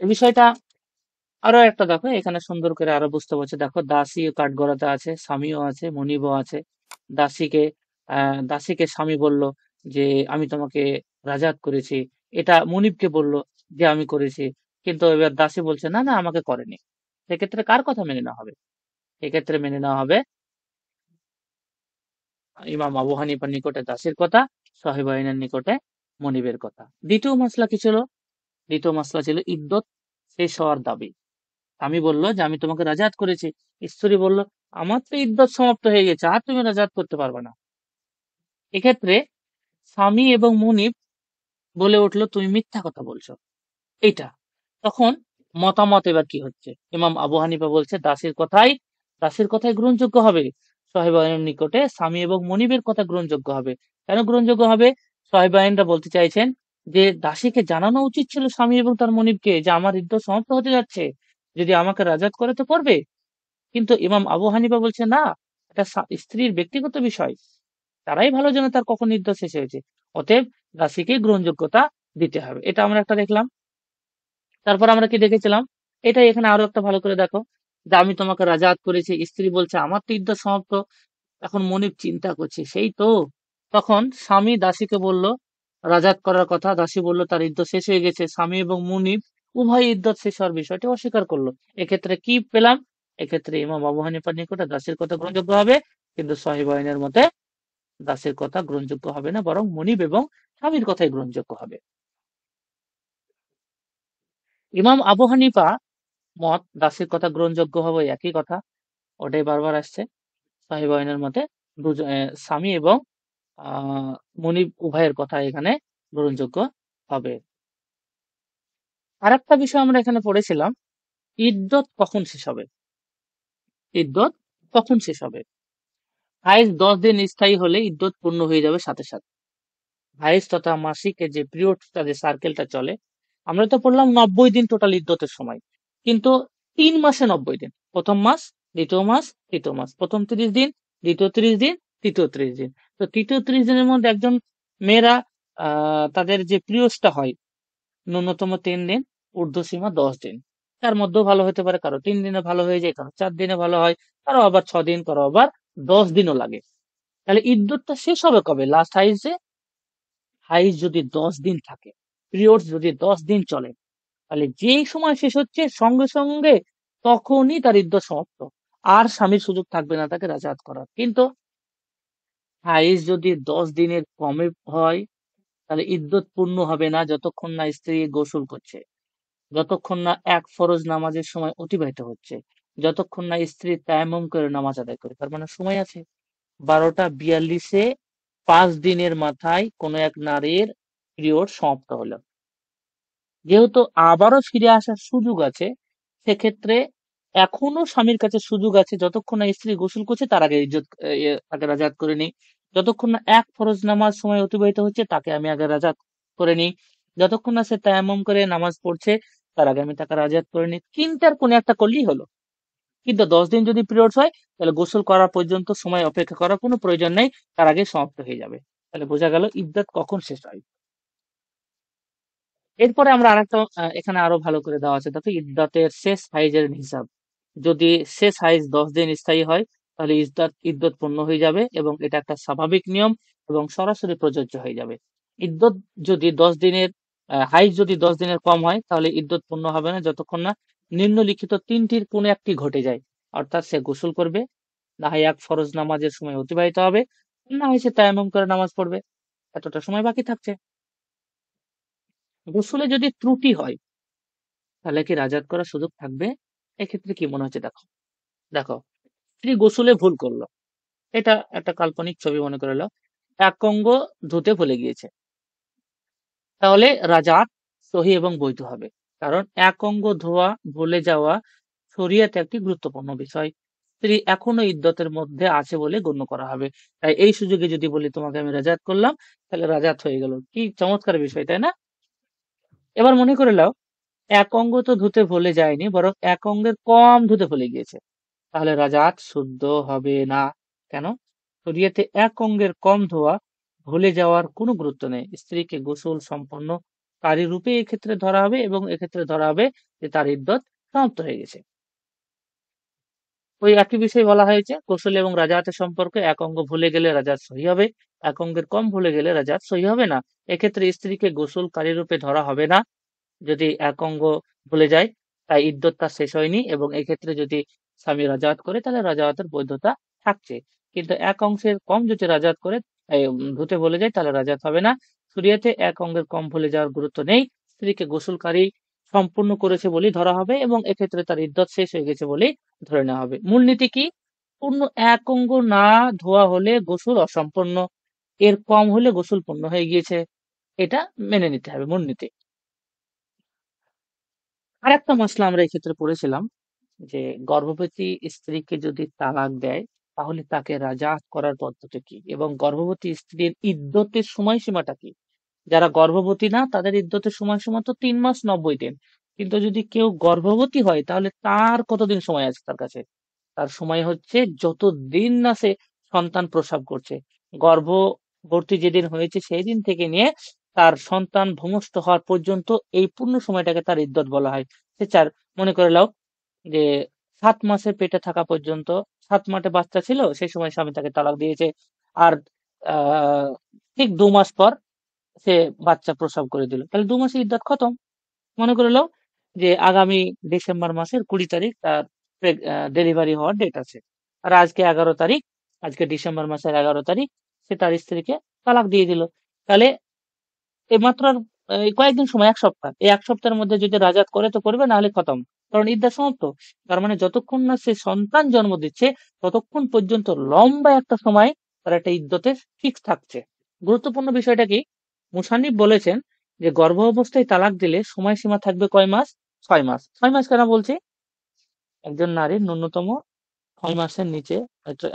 এই বিষয়টা আরো একটা দেখো, এখানে সুন্দর করে আরো বুঝতে পারছে। দেখো, দাসী কাঠগড়াতে আছে, স্বামীও আছে, মনিবও আছে। দাসীকে দাসীকে স্বামী বলল যে আমি তোমাকে রাজাত করেছি, এটা মনিবকে বলল যে আমি করেছি, কিন্তু এবার দাসী বলছে না না, আমাকে করেনি। সেক্ষেত্রে কার কথা মেনে নেওয়া হবে? এক্ষেত্রে মেনে নেওয়া হবে ইমাম আবু হানিফার নিকটে দাসীর কথা, সাহেব আইনের নিকটে মনিবের কথা। দ্বিতীয় মাসলা কি ছিল? দ্বিতীয় মাসলা ছিল ইদ্যত শেষ হওয়ার দাবি। আমি বলল যে আমি তোমাকে রাজাত করেছি, স্ত্রী বলল আমার তো ইদ্যত সমাপ্ত হয়ে গেছে, আর তুমি রাজাত করতে পারবে না। এক্ষেত্রে স্বামী এবং মুনিব বলে উঠলো তুমি মিথ্যা কথা বলছো, এটা। তখন মতামত এবার কি হচ্ছে? ইমাম আবু হানিফা বলছে দাসীর কথাই গ্রহণযোগ্য হবে। সাহেবায়নের নিকটে স্বামী এবং মনিবের কথা গ্রহণযোগ্য হবে। কেন গ্রহণযোগ্য হবে? সাহেবায়নরা বলতে চাইছেন যে দাসীকে জানানো উচিত ছিল স্বামী এবং তার মনিবকে যে আমার ইদ্যত সমাপ্ত হতে যাচ্ছে, যদি আমাকে রাজাত করে তো করবে। কিন্তু ইমাম আবু হানিফা বলছে না, এটা স্ত্রীর ব্যক্তিগত বিষয়। তারাই ভালো জানে তার কখন ইদ্যত শেষ হয়েছে। অতএব দাসীকে গ্রহণযোগ্যতা দিতে হবে। এটা আমরা একটা দেখলাম। তারপর আমরা কি দেখেছিলাম, এটাই এখানে আরো একটা ভালো করে দেখো, যে আমি তোমাকে রাজাত করেছি, স্ত্রী বলছে আমার তো ইদ্যত সমাপ্ত। এখন মনিব চিন্তা করছে, সেই তো। তখন স্বামী দাসীকে বলল রাজাত করার কথা, দাসী বলল তার ইদ্যত শেষ হয়ে গেছে। স্বামী এবং মুনিব উভয় ইদ্যত শেষ হওয়ার বিষয়টি অস্বীকার করলো। এক্ষেত্রে কি পেলাম? এক্ষেত্রে ইমাম আবু হানিফার নিকটে দাসীর কথা গ্রহণযোগ্য হবে, কিন্তু সহিহ আইনের মতে দাসের কথা গ্রহণযোগ্য হবে না, বরং মুনিব এবং স্বামীর কথাই গ্রহণযোগ্য হবে। ইমাম আবু হানিফা মত দাসের কথা গ্রহণযোগ্য হবে, একই কথা, ওটাই বারবার আসছে। সহিহ আইনের মতে স্বামী এবং মুনিব উভয়ের কথা এখানে গ্রহণযোগ্য হবে। আরেকটা বিষয় আমরা এখানে পড়েছিলাম, ইদ্যত কখন শেষ হবে। ইদ্যত কখন শেষ হবে? হাইজ 10 দিন স্থায়ী হলে ইদ্যত পূর্ণ হয়ে যাবে সাথে সাথে। হাইজ তথা মাসিকের যে পিরিয়ডটা, যে সার্কেলটা চলে, আমরা তো পড়লাম 90 দিন টোটাল ইদ্যতের সময়, কিন্তু 3 মাসে 90 দিন। প্রথম মাস, দ্বিতীয় মাস, তৃতীয় মাস, প্রথম 30 দিন, দ্বিতীয় 30 দিন, তৃতীয় 30 দিন। তো তৃতীয় 30 দিনের মধ্যে একজন মেয়েরা তাদের যে পিরিয়ডসটা হয় ন্যূনতম 3 দিন, ঊর্ধ্বসীমা 10 দিন। তার মধ্যেও ভালো হতে পারে, কারো 3 দিনে ভালো হয়ে যায়, কারো 4 দিনে ভালো হয়, কারো আবার 6 দিন, কারো আবার 10 দিনও লাগে। তাহলে ইদ্যতটা শেষ হবে কবে? লাস্ট হাইজে হাইজ যদি 10 দিন থাকে, পিরিয়ডস যদি 10 দিন চলে, তাহলে যেই সময় শেষ হচ্ছে সঙ্গে সঙ্গে তখনই তার ইদ্যত সমাপ্ত। আর স্বামীর সুযোগ থাকবে না তাকে রাজাত করার। কিন্তু হাইজ যদি 10 দিনের কমে হয়, তাহলে ইদ্যত পূর্ণ হবে না যতক্ষণ না স্ত্রী গোসল করছে, যতক্ষণ না এক ফরজ নামাজের সময় অতিবাহিত হচ্ছে, যতক্ষণ না স্ত্রী তায়াম্মুম করে নামাজ আদায় করে। তার মানে সময় আছে। 12টা 42-এ 5 দিনের মাথায় কোনো এক নারীর পিরিয়ড সমাপ্ত হলো। যেহেতু আবারও ফিরে আসার সুযোগ আছে, সেক্ষেত্রে এখনো স্বামীর কাছে সুযোগ আছে, যতক্ষণ না স্ত্রী গোসল করছে তার আগে তাকে রাজাত করে নিই, যতক্ষণ না এক ফরজ নামাজ সময় অতিবাহিত হচ্ছে তাকে আমি আগে রাজাত করে নিই, যতক্ষণ না সে তায়াম্মুম করে নামাজ পড়ছে তার আগে আমি তাকে রাজাত করে নিই। তিনটার কোনো একটা করলেই হলো। কিন্তু 10 দিন যদি পিরিয়ডস হয়, তাহলে গোসল করা পর্যন্ত সময় অপেক্ষা করার কোনো প্রয়োজন নেই, তার আগে সমাপ্ত হয়ে যাবে। তাহলে বোঝা গেল ইদ্যত কখন শেষ হয়। এরপরে আমরা আরেকটা এখানে আরো ভালো করে দেওয়া আছে, দেখো ইদ্যতের শেষ হাইজের হিসাব। যদি শেষ হাইজ 10 দিন স্থায়ী হয়, তাহলে ইদ্যত পূর্ণ হয়ে যাবে এবং এটা একটা স্বাভাবিক নিয়ম এবং সরাসরি প্রযোজ্য হয়ে যাবে। ইদ্যত যদি 10 দিনের হাইজ যদি 10 দিনের কম হয়, তাহলে ইদ্যত পূর্ণ হবে না যতক্ষণ না নিম্নলিখিত তিনটির কোনো একটি ঘটে যায়। অর্থাৎ সে গোসল করবে, না হয় এক ফরজ নামাজের সময় অতিবাহিত হবে, না হয় সে তায়াম্মুম করে নামাজ পড়বে। এতটা সময় বাকি থাকছে। গোসলে যদি ত্রুটি হয়, তাহলে কি রাজাত করার সুযোগ থাকবে? এক্ষেত্রে কি মনে হচ্ছে? দেখো দেখো স্ত্রী গোসলে ভুল করলো, এটা একটা কাল্পনিক ছবি মনে করে নাও। এক অঙ্গ ধুতে ভুলে গিয়েছে, তাহলে রাজাত সহি এবং বৈধ হবে। কারণ এক অঙ্গ ধোয়া ভুলে যাওয়া শরিয়াতে একটি গুরুত্বপূর্ণ বিষয়। স্ত্রী এখনো ইদ্যতের মধ্যে আছে বলে গণ্য করা হবে। তাই এই সুযোগে যদি বলি তোমাকে আমি রাজাত করলাম, তাহলে রাজাত হয়ে গেল। কি চমৎকার বিষয়, তাই না? এবার মনে করে নাও এক অঙ্গ তো ধুতে ভুলে যায়নি, বরং এক অঙ্গের কম ধুতে ভুলে গিয়েছে। তাহলে রাজাত শুদ্ধ হবে না। কেন? শরীয়তে এক অঙ্গের কম ধোয়া ভুলে যাওয়ার কোনো গুরুত্ব নেই। স্ত্রীকে গোসল সম্পন্ন কারী রূপে এক্ষেত্রে ধরা হবে এবং এক্ষেত্রে ধরা হবে যে তার ইদ্যত সমাপ্ত হয়ে গেছে। ওই একই বিষয় বলা হয়েছে, গোসল এবং রাজাতের সম্পর্কে। এক অঙ্গ ভুলে গেলে রাজাত সহি হবে, এক অঙ্গের কম ভুলে গেলে রাজাত সহি হবে না। এক্ষেত্রে স্ত্রীকে গোসলকারী রূপে ধরা হবে না যদি এক অঙ্গ ভুলে যায়, তাই ইদ্যত তার শেষ হয়নি। এবং এক্ষেত্রে যদি স্বামী রাজাত করে, তাহলে রাজাতের বৈধতা থাকছে। কিন্তু এক অংশের কম যদি রাজাত করে, ধুতে ভুলে যায়, তাহলে রাজাত হবে না। শরীয়তে এক অঙ্গের কম ভুলে যাওয়ার গুরুত্ব নেই। স্ত্রীকে গোসলকারী সম্পূর্ণ করেছে বলেই ধরা হবে এবং এক্ষেত্রে তার ইদ্যত শেষ হয়ে গেছে বলেই ধরে নেওয়া হবে। মূলনীতি কি? পূর্ণ এক অঙ্গ না ধোয়া হলে গোসল অসম্পূর্ণ, এর কম হলে গোসল পূর্ণ হয়ে গিয়েছে। এটা মেনে নিতে হবে মূলনীতি। আরেকটা মশলা আমরা এক্ষেত্রে পড়েছিলাম, যে গর্ভবতী স্ত্রীকে যদি তালাক দেয়, তাহলে তাকে রাজাত করার পদ্ধতি কি এবং গর্ভবতী স্ত্রীর ইদ্যতের সময়সীমাটা কি। যারা গর্ভবতী না তাদের ইদ্যতের সময়সীমা তো 3 মাস 90 দিন। কিন্তু যদি কেউ গর্ভবতী হয়, তাহলে তার কতদিন সময় আছে তার কাছে? তার সময় হচ্ছে যতদিন না সে সন্তান প্রসব করছে। গর্ভবতী যেদিন হয়েছে সেই দিন থেকে নিয়ে তার সন্তান ভূমিষ্ঠ হওয়ার পর্যন্ত এই পূর্ণ সময়টাকে তার ইদ্যত বলা হয়। সে চার মনে করে নাও যে 7 মাসে পেটে থাকা পর্যন্ত, 7 মাসে বাচ্চা ছিল সেই সময় স্বামী তাকে তালাক দিয়েছে, আর আহ, ঠিক 2 মাস পর সে বাচ্চা প্রসব করে দিল, তাহলে 2 মাসে ইদ্যত খতম। মনে করে নাও যে আগামী ডিসেম্বর মাসের 20 তারিখ তার ডেলিভারি হওয়ার ডেট আছে, আর আজকে 11 তারিখ, আজকে ডিসেম্বর মাসের 11 তারিখ, সে তার স্ত্রীকে তালাক দিয়ে দিল। তাহলে এই মাত্র আর এই কয়েকদিন সময়, 1 সপ্তাহ, এই 1 সপ্তাহের মধ্যে যদি রাজাত করে তো করবে, না হলে খতম, কারণ ইদ্যা সমাপ্ত। তার মানে যতক্ষণ না সে সন্তান জন্ম দিচ্ছে ততক্ষণ পর্যন্ত লম্বা একটা সময় তার একটা ইদ্যতে ফিক্স থাকছে। গুরুত্বপূর্ণ বিষয়টা কি, মুসান্নিফ বলেছেন যে গর্ভ অবস্থায় তালাক দিলে সময়সীমা থাকবে কয় মাস? 6 মাস। 6 মাস কেন বলছি? একজন নারীর ন্যূনতম 6 মাসের নিচে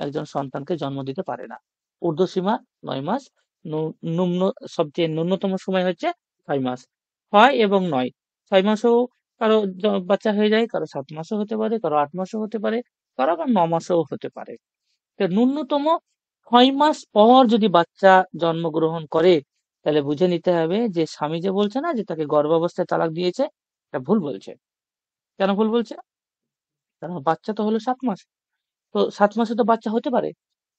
একজন সন্তানকে জন্ম দিতে পারে না। ঊর্ধ্বসীমা 9 মাস, নিম্ন সবচেয়ে ন্যূনতম সময় হচ্ছে 6 মাস। 6 এবং 9, 6 মাসেও কারো বাচ্চা হয়ে যায়, কারো 7 মাসও হতে পারে, কারো 8 মাসও হতে পারে, কারো আবার 9 মাসও হতে পারে। তো ন্যূনতম 6 মাস পর যদি বাচ্চা জন্মগ্রহণ করে, তাহলে বুঝে নিতে হবে যে স্বামী যে বলছে না যে তাকে গর্ভাবস্থায় তালাক দিয়েছে, এটা ভুল বলছে। কেন ভুল বলছে? কারণ বাচ্চা তো হলো 7 মাস। তো 7 মাসে তো বাচ্চা হতে পারে,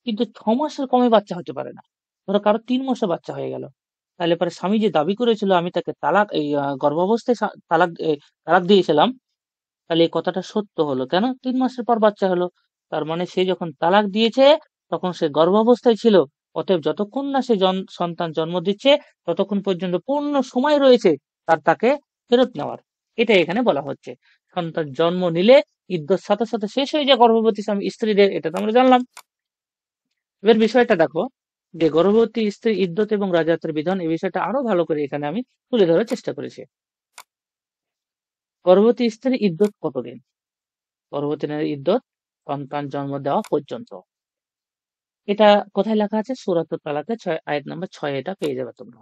কিন্তু 6 মাসের কমে বাচ্চা হতে পারে না। ধরো কারো 3 মাসে বাচ্চা হয়ে গেল, তাহলে পরে স্বামী যে দাবি করেছিল আমি তাকে তালাক, এই গর্ভাবস্থায় তালাক দিয়েছিলাম, তাহলে এই কথাটা সত্য হলো কেন? 3 মাসের পর বাচ্চা হলো। তার মানে সে যখন তালাক দিয়েছে তখন সে গর্ভাবস্থায় ছিল। অতএব যতক্ষণ না সে সন্তান জন্ম দিচ্ছে ততক্ষণ পর্যন্ত পূর্ণ সময় রয়েছে তাকে ফেরত নেওয়ার। এটাই এখানে বলা হচ্ছে। সন্তান জন্ম নিলে ইদ্যত সাথে সাথে শেষ হয়ে যায় গর্ভবতী স্ত্রীদের, এটা তো আমরা জানলাম। এবার বিষয়টা দেখো যে গর্ভবতী স্ত্রী ইদ্যত এবং রাজাতের বিধান, এই বিষয়টা আরো ভালো করে এখানে আমি তুলে ধরার চেষ্টা করেছি। গর্ভবতী স্ত্রী ইদ্যত কতদিন? গর্ভবতী নারীর ইদ্যত সন্তান জন্ম দেওয়া পর্যন্ত। এটা কোথায় লেখা আছে? সূরাতুত তালাকের 6 আয়াত নম্বর 6, এটা পেয়ে যাবে তোমরা।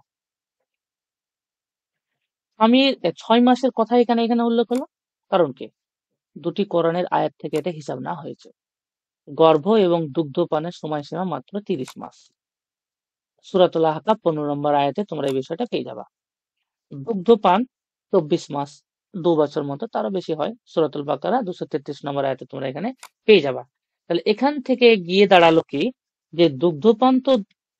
আমি 6 মাসের কথা এখানে এখানে উল্লেখ হলো, কারণ কি? দুটি কোরআনের আয়াত থেকে এটা হিসাব না হয়েছে। গর্ভ এবং দুগ্ধপানের সময়সীমা মাত্র 30 মাস। সূরাতুল আহকাফ 15 নম্বর আয়াতে তোমরা এই বিষয়টা পেয়ে যাবা। দুগ্ধপান 24 মাস, 2 বছর মতো, তারও বেশি হয়। সূরাতুল বাকারা 233 নম্বর আয়াতে তোমরা এখানে পেয়ে যাবা। তাহলে এখান থেকে গিয়ে দাঁড়ালো কি, যে দুগ্ধপান তো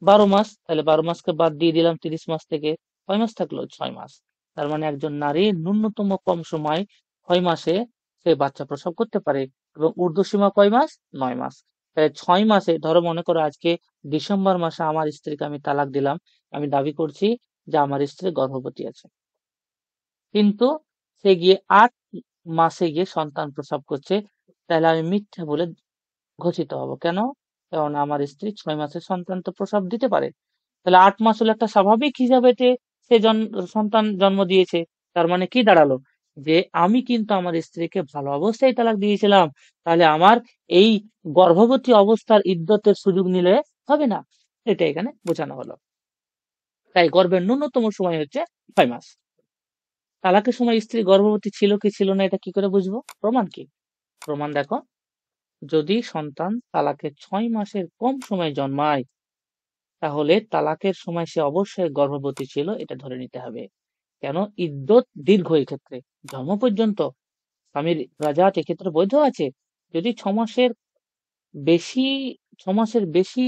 12 মাস, তাহলে 12 মাসকে বাদ দিয়ে দিলাম 30 মাস থেকে, কয় মাস থাকলো? 6 মাস। তার মানে একজন নারী ন্যূনতম কম সময় 6 মাসে সে বাচ্চা প্রসব করতে পারে, এবং ঊর্ধ্বসীমা কয় মাস? 9 মাস। তাহলে 6 মাসে, ধরো মনে করো আজকে ডিসেম্বর মাসে আমার স্ত্রীকে আমি তালাক দিলাম, আমি দাবি করছি যে আমার স্ত্রী গর্ভবতী আছে, কিন্তু সে গিয়ে 8 মাসে গিয়ে সন্তান প্রসব করছে, তাহলে আমি মিথ্যা বলে ঘোষিত হব। কেন? কারণ আমার স্ত্রী 6 মাসের সন্তান তো প্রসব দিতে পারে। তাহলে 8 মাস হলো একটা স্বাভাবিক হিসাবেতে সে সন্তান জন্ম দিয়েছে। তার মানে কি দাঁড়ালো, যে আমি কিন্তু আমার স্ত্রীকে ভালো অবস্থায় তালাক দিয়েছিলাম, তাহলে আমার এই গর্ভবতী অবস্থার ইদ্যতের সুযোগ নিলে হবে না। এটা এখানে বোঝানো হলো। তাই গর্ভের ন্যূনতম সময় হচ্ছে 6 মাস। তালাকের সময় স্ত্রী গর্ভবতী ছিল কি ছিল না এটা কি করে বুঝবো? প্রমাণ কি? প্রমাণ দেখো, যদি সন্তান তালাকের 6 মাসের কম সময় জন্মায়, তাহলে তালাকের সময় সে অবশ্যই গর্ভবতী ছিল, এটা ধরে নিতে হবে। কেন? ইদ্যত দীর্ঘ, এই ক্ষেত্রে জন্ম পর্যন্ত স্বামীর রাজাত এক্ষেত্রে বৈধ আছে। যদি বেশি 6 মাসের বেশি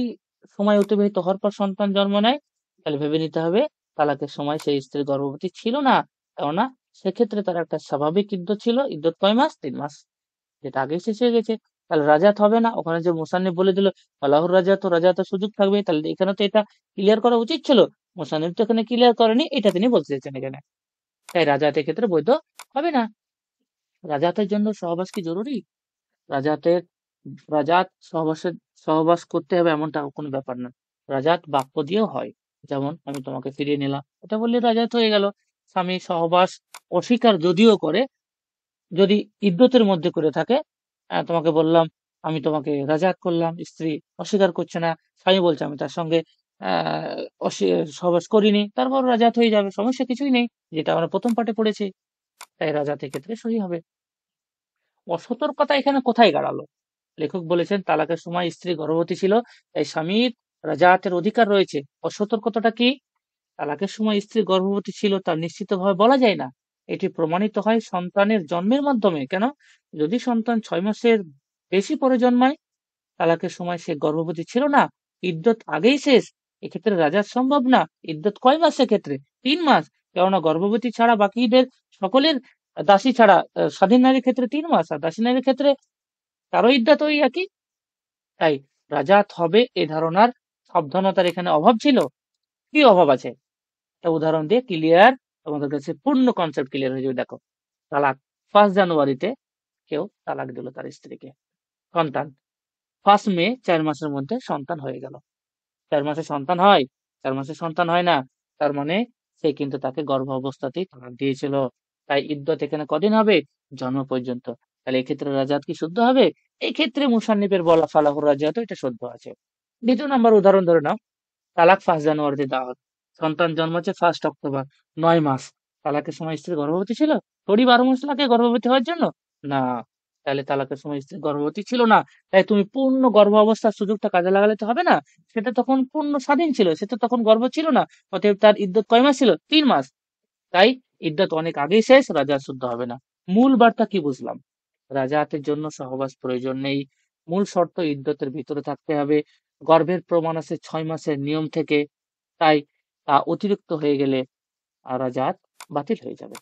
সময় অতিবাহিত হওয়ার পর সন্তান জন্ম নেয়, তাহলে ভেবে নিতে হবে তালাকের সময় সেই স্ত্রী গর্ভবতী ছিল না। কেননা সেক্ষেত্রে তার একটা স্বাভাবিক ইদ্যত ছিল। ইদ্যত কয় মাস? 3 মাস, যেটা আগেই শেষ হয়ে গেছে। তাহলে রাজাত হবে না। ওখানে যে মুসান্নিফ বলে দিল আল্লাহর রাজাত, রাজাতের সুযোগ থাকবে, তাহলে এখানে তো এটা ক্লিয়ার করা উচিত ছিল। মুসান্নিফ তো এখানে ক্লিয়ার করেনি, এটা তিনি বলতে চাইছেন এখানে। তাই রাজাত এক্ষেত্রে বৈধ হবে না। রাজাতের জন্য সহবাস কি জরুরি? রাজাতের রাজাত সহবাস করতে হবে এমনটা কোনো ব্যাপার না। রাজাত বাক্য দিয়েও হয়। যেমন আমি তোমাকে ফিরিয়ে নিলাম, এটা বললে রাজাত হয়ে গেল। স্বামী সহবাস অস্বীকার যদিও করে, যদি ইদ্যতের মধ্যে করে থাকে, তোমাকে বললাম আমি তোমাকে রাজাত করলাম, স্ত্রী অস্বীকার করছে না, স্বামী বলছে আমি তার সঙ্গে সহবাস করিনি, তারপর রাজাত হয়ে যাবে, সমস্যা কিছুই নেই, যেটা আমরা প্রথম পাঠে পড়েছি। তাই রাজাতের ক্ষেত্রে সহি হবে। অসতর্কতা এখানে কোথায় দাঁড়ালো? লেখক বলেছেন তালাকের সময় স্ত্রী গর্ভবতী ছিল, তাই স্বামীর রাজাতের অধিকার রয়েছে। অসতর্কতাটা কি? তালাকের সময় স্ত্রী গর্ভবতী ছিল তা নিশ্চিতভাবে বলা যায় না। এটি প্রমাণিত হয় সন্তানের জন্মের মাধ্যমে। কেন? যদি সন্তান 6 মাসের বেশি পরে জন্মায়, তালাকের সময় সে গর্ভবতী ছিল না, ইদ্যত আগেই শেষ, এক্ষেত্রে রাজার সম্ভব না। ইদ্যত কয় মাস ক্ষেত্রে? 3 মাস। কেননা গর্ভবতী ছাড়া বাকিদের সকলের, দাসী ছাড়া স্বাধীন নারীর ক্ষেত্রে 3 মাস, আর দাসী নারীর ক্ষেত্রে তারও ইদ্যত ওই একই। তাই রাজাত হবে এ ধারণার সাবধানতার এখানে অভাব ছিল। কি অভাব আছে? একটা উদাহরণ দিয়ে ক্লিয়ার, তোমাদের কাছে পূর্ণ কনসেপ্ট ক্লিয়ার হয়ে যাবে। দেখো, তালাক 1 জানুয়ারিতে কেউ তালাক দিল তার স্ত্রীকে, সন্তান 1 মে 4 মাসের মধ্যে সন্তান হয়ে গেল। 4 মাসে সন্তান হয়? 4 মাসে সন্তান হয় না। তার মানে সে কিন্তু তাকে গর্ভ অবস্থাতেই তালাক দিয়েছিল। তাই ইদ্যত এখানে কদিন হবে? জন্ম পর্যন্ত। তাহলে এক্ষেত্রে রাজাত কি শুদ্ধ হবে? এই ক্ষেত্রে মুসান্নিফের বলা ফালাহুর রাজাত এটা শুদ্ধ আছে। দ্বিতীয় নাম্বার উদাহরণ ধরে নাও, তালাক 1 জানুয়ারিতে দেওয়া হলো, সন্তান জন্মাচ্ছে 1 অক্টোবর, 9 মাস। তালাকের সময় স্ত্রী গর্ভবতী ছিল? তোরই 12 মাস লাগে গর্ভবতী হওয়ার জন্য? না। তাহলে তালাকের সময় স্ত্রী গর্ভবতী ছিল না। তাই তুমি পূর্ণ গর্ভ অবস্থার সুযোগটা কাজে লাগালে তো হবে না। সেটা তখন পূর্ণ স্বাধীন ছিল, সেটা তখন গর্ভ ছিল না। অতএব তার ইদ্যত কয় মাস ছিল? 3 মাস। তাই ইদ্যত অনেক আগেই শেষ, রাজা শুদ্ধ হবে না। মূল বার্তা কি বুঝলাম? রাজাতের জন্য সহবাস প্রয়োজন নেই। মূল শর্ত ইদ্যতের ভিতরে থাকতে হবে। গর্ভের প্রমাণ আছে 6 মাসের নিয়ম থেকে। তাই তা অতিরিক্ত হয়ে গেলে রাজাত বাতিল হয়ে যাবে।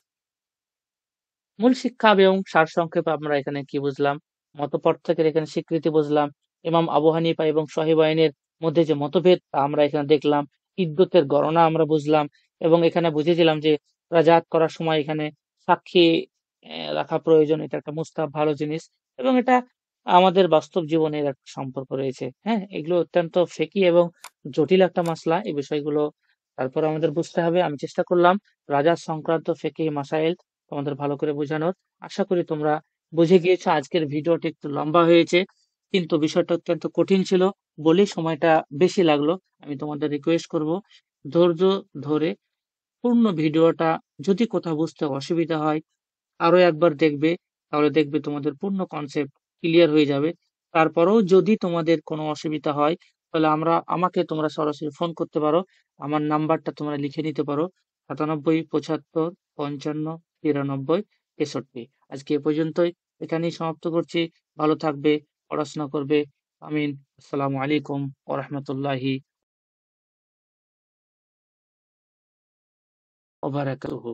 মূল শিক্ষা এবং সারসংক্ষেপে আমরা এখানে কি বুঝলাম? মতপার্থক্যের এখানে স্বীকৃতি বুঝলাম। ইমাম আবু হানিফা এবং সহিহ আইনের মধ্যে যে মতভেদ তা আমরা এখানে দেখলাম। ইদ্যতের গণনা আমরা বুঝলাম এবং এখানে বুঝেছিলাম যে রাজাত করার সময় এখানে সাক্ষী রাখা প্রয়োজন। এটা একটা মুস্তাহাব ভালো জিনিস এবং এটা আমাদের বাস্তব জীবনের একটা সম্পর্ক রয়েছে। হ্যাঁ, এগুলো অত্যন্ত ফিকহি এবং জটিল একটা মাসলা। এই বিষয়গুলো তারপর আমাদের বুঝতে হবে। আমি চেষ্টা করলাম রাজাত সংক্রান্ত ফিকহি মাসাইল তোমাদের ভালো করে বোঝানোর। আশা করি তোমরা বুঝে গিয়েছো। আজকের ভিডিওটি একটু লম্বা হয়েছে, কিন্তু বিষয়টা অত্যন্ত কঠিন ছিল বলেই সময়টা বেশি লাগলো। আমি তোমাদের রিকোয়েস্ট করব, ধৈর্য ধরে পূর্ণ ভিডিওটা, যদি কোথাও বুঝতে অসুবিধা হয় আরো একবার দেখবে, তাহলে দেখবে তোমাদের পূর্ণ কনসেপ্ট ক্লিয়ার হয়ে যাবে। তারপরেও যদি তোমাদের কোনো অসুবিধা হয়, তাহলে আমাকে তোমরা সরাসরি ফোন করতে পারো। আমার নাম্বারটা তোমরা লিখে নিতে পারো, 97 75 55 93 63। আজকে এ পর্যন্তই, এখানেই সমাপ্ত করছি। ভালো থাকবে, পড়াশোনা করবে। আমিন। আসসালামু আলাইকুম ওয়া রাহমাতুল্লাহি ওয়া বারাকাতুহু।